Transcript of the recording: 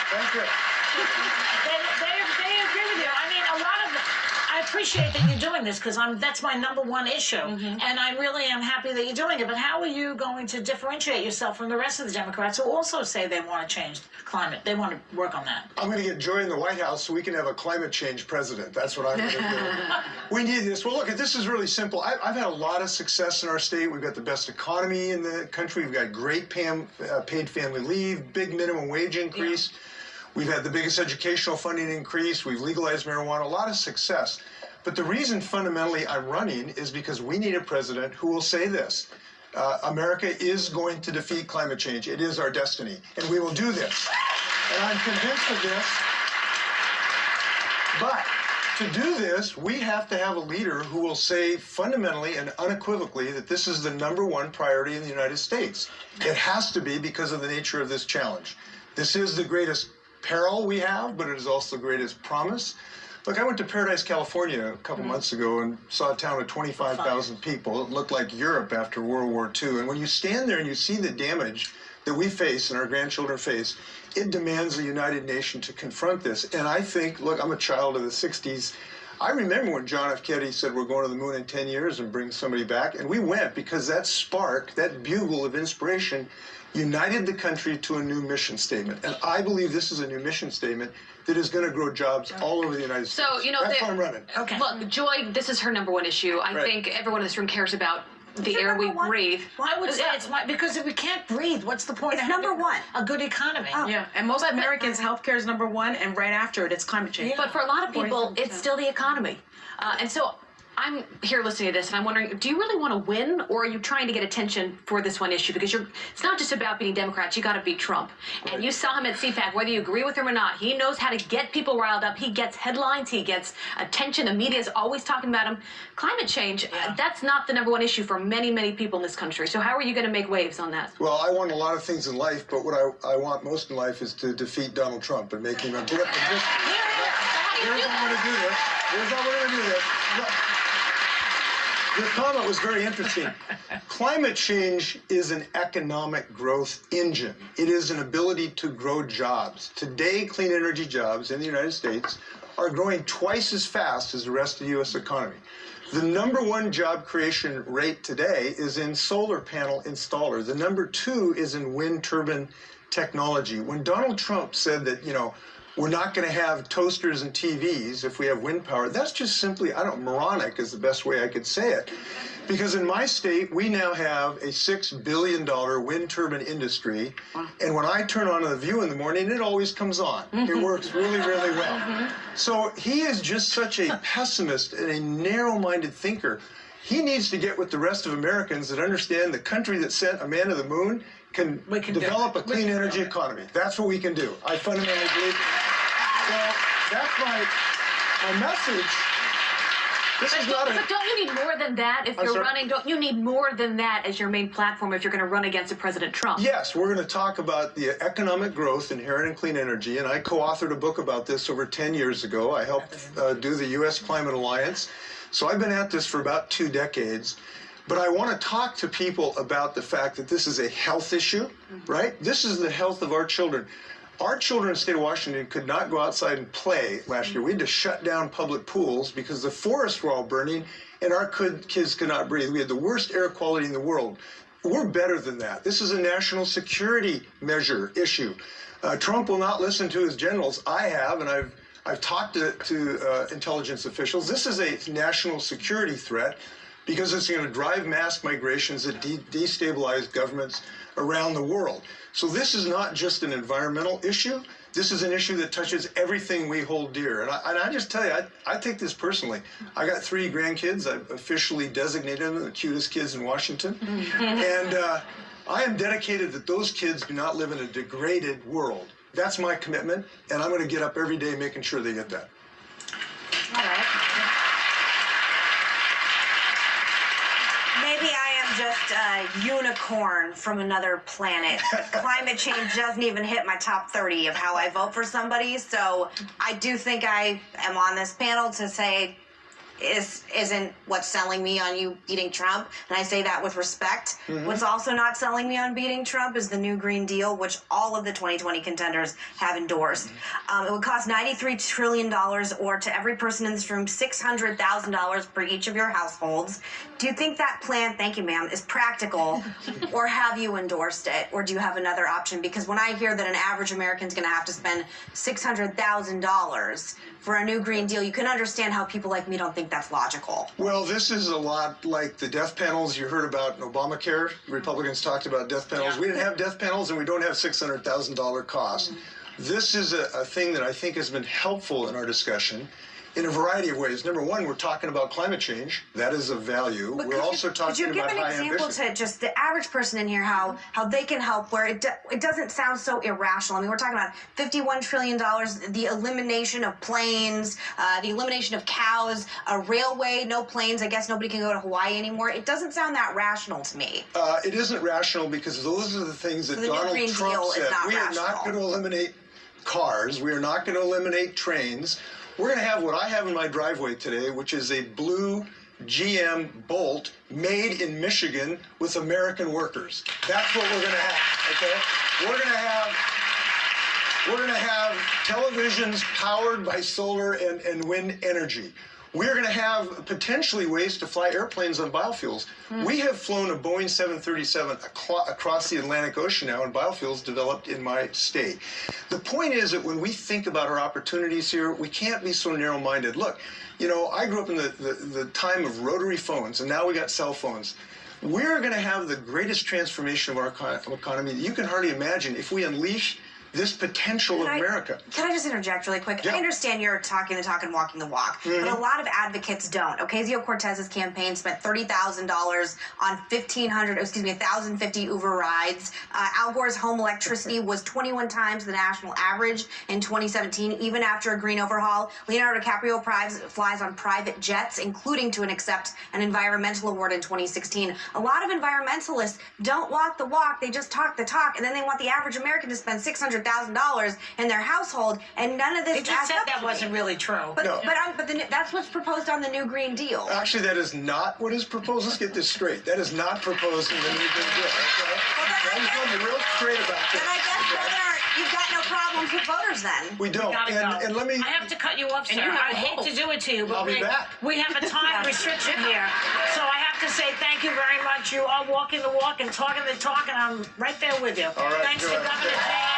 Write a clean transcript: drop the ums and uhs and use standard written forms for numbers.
Thank you. They agree with you. I mean, a lot of I appreciate that you're doing this because that's my #1 issue, and I really am happy that you're doing it. But how are you going to differentiate yourself from the rest of the Democrats who also say they want to change climate? They want to work on that. I'm going to get Joy in the White House so we can have a climate change president. That's what I'm going to do. We need this. Well, look, this is really simple. I've had a lot of success in our state. We've got the best economy in the country. We've got great paid family leave, big minimum wage increase. Yeah. We've had the biggest educational funding increase. We've legalized marijuana, a lot of success. But the reason fundamentally I'm running is because we need a president who will say this. America is going to defeat climate change. It is our destiny. And we will do this. And I'm convinced of this. But to do this, we have to have a leader who will say fundamentally and unequivocally that this is the #1 priority in the United States. It has to be because of the nature of this challenge. This is the greatest peril we have, but it is also the greatest promise. Look, I went to Paradise, California a couple months ago and saw a town of 25,000 people. It looked like Europe after World War II. And when you stand there and you see the damage that we face and our grandchildren face, it demands a united nation to confront this. And I think, look, I'm a child of the 60s. I remember when John F. Kennedy said we're going to the moon in 10 years and bring somebody back. And we went because that spark, that bugle of inspiration, united the country to a new mission statement. And I believe this is a new mission statement that is going to grow jobs all over the United States. So, you know, that's why I'm running. Okay. Look, Joy, this is her #1 issue. I think everyone in this room cares about the air we breathe. Why would because if we can't breathe, what's the point? It's #1. A good economy. Oh. Yeah, and most Americans, healthcare is #1, and right after it, it's climate change. But for a lot of people, it's still the economy. And so I'm here listening to this, and I'm wondering, do you really want to win, or are you trying to get attention for this one issue? Because it's not just about beating Democrats. You got to beat Trump. And you saw him at CPAC, whether you agree with him or not. He knows how to get people riled up. He gets headlines. He gets attention. The media is always talking about him. Climate change, that's not the #1 issue for many, many people in this country. So how are you going to make waves on that? Well, I want a lot of things in life, but what I want most in life is to defeat Donald Trump and make him a blip of history. Here's how we're going to do this. Here's how we're going to do this. Look. Your comment was very interesting. Climate change is an economic growth engine. It is an ability to grow jobs. Today, clean energy jobs in the United States are growing twice as fast as the rest of the U.S. economy. The #1 job creation rate today is in solar panel installers. The #2 is in wind turbine technology. When Donald Trump said that, you know, we're not going to have toasters and TVs if we have wind power, that's just simply, moronic is the best way I could say it. Because in my state, we now have a $6 billion wind turbine industry. And when I turn on The View in the morning, it always comes on. It works really, really well. So he is just such a pessimist and a narrow-minded thinker. He needs to get with the rest of Americans that understand the country that sent a man to the moon can develop a clean energy economy. That's what we can do. I fundamentally believe. So that's my message. But don't you need more than that if you're running? Don't you need more than that as your main platform if you're going to run against President Trump? Yes, we're going to talk about the economic growth inherent in clean energy, and I co-authored a book about this over 10 years ago. I helped do the U.S. Climate Alliance. So I've been at this for about 2 decades. But I want to talk to people about the fact that this is a health issue, right? This is the health of our children. Our children in the state of Washington could not go outside and play last year. We had to shut down public pools because the forests were all burning and our kids could not breathe. We had the worst air quality in the world. We're better than that. This is a national security measure issue. Trump will not listen to his generals. I have, and I've talked to intelligence officials. This is a national security threat because it's going to drive mass migrations that destabilize governments around the world. So this is not just an environmental issue. This is an issue that touches everything we hold dear. And I just tell you, I take this personally. I got 3 grandkids. I've officially designated them the cutest kids in Washington. And I am dedicated that those kids do not live in a degraded world. That's my commitment, and I'm going to get up every day making sure they get that. All right. Maybe I am just a unicorn from another planet. Climate change doesn't even hit my top 30 of how I vote for somebody, so I do think I am on this panel to say isn't what's selling me on you beating Trump, and I say that with respect. What's also not selling me on beating Trump is the new Green Deal, which all of the 2020 contenders have endorsed. It would cost $93 trillion, or to every person in this room, $600,000 per each of your households. Do you think that plan, thank you ma'am, is practical, or have you endorsed it, or do you have another option? Because when I hear that an average American's going to have to spend $600,000 for a new Green Deal, you can understand how people like me don't think that's logical. Well, this is a lot like the death panels you heard about in Obamacare. Republicans talked about death panels. Yeah. We didn't have death panels, and we don't have $600,000 costs. This is a thing that I think has been helpful in our discussion in a variety of ways. Number one, we're talking about climate change. That is of value. But We're also could talking you give about an high example ambition. to just the average person in here, how they can help, where it doesn't sound so irrational? I mean, we're talking about $51 trillion, the elimination of planes, the elimination of cows, a railway, no planes. I guess nobody can go to Hawaii anymore. It doesn't sound that rational to me. It isn't rational because those are the things that So the new Donald Green Trump Deal is said. not We are rational. not going to eliminate cars. We are not going to eliminate trains. We're going to have what I have in my driveway today, which is a blue GM Bolt made in Michigan with American workers. That's what we're going to have, okay? We're going to have televisions powered by solar and wind energy. We're going to have potentially ways to fly airplanes on biofuels. We have flown a Boeing 737 across the Atlantic Ocean now, and biofuels developed in my state. The point is that when we think about our opportunities here, we can't be so narrow-minded. Look, you know, I grew up in the time of rotary phones, and now we got cell phones. We're going to have the greatest transformation of our economy that you can hardly imagine if we unleash this potential of America. Can I just interject really quick? Yeah. I understand you're talking the talk and walking the walk, but a lot of advocates don't. Ocasio-Cortez's campaign spent $30,000 on 1,050 Uber rides. Al Gore's home electricity was 21 times the national average in 2017, even after a green overhaul. Leonardo DiCaprio flies on private jets, including to accept an environmental award in 2016. A lot of environmentalists don't walk the walk, they just talk the talk, and then they want the average American to spend $600,000 in their household, and none of this You just adds said up that to me. wasn't really true. But, No. that's what's proposed on the new Green Deal. Actually, that is not what is proposed. Let's get this straight. That is not proposed in the new Green Deal. Okay? then I I'm going to be real straight about this. Then I guess, Brother, you've got no problems with voters then. We don't. Gotta go. And let me. I have to cut you off, sir. you have I a hate vote. to do it to you, but I'll be back. we have a time restriction here. So I have to say thank you very much. You are walking the walk and talking the talk, and I'm right there with you. All right, Thanks good. to Governor Jay.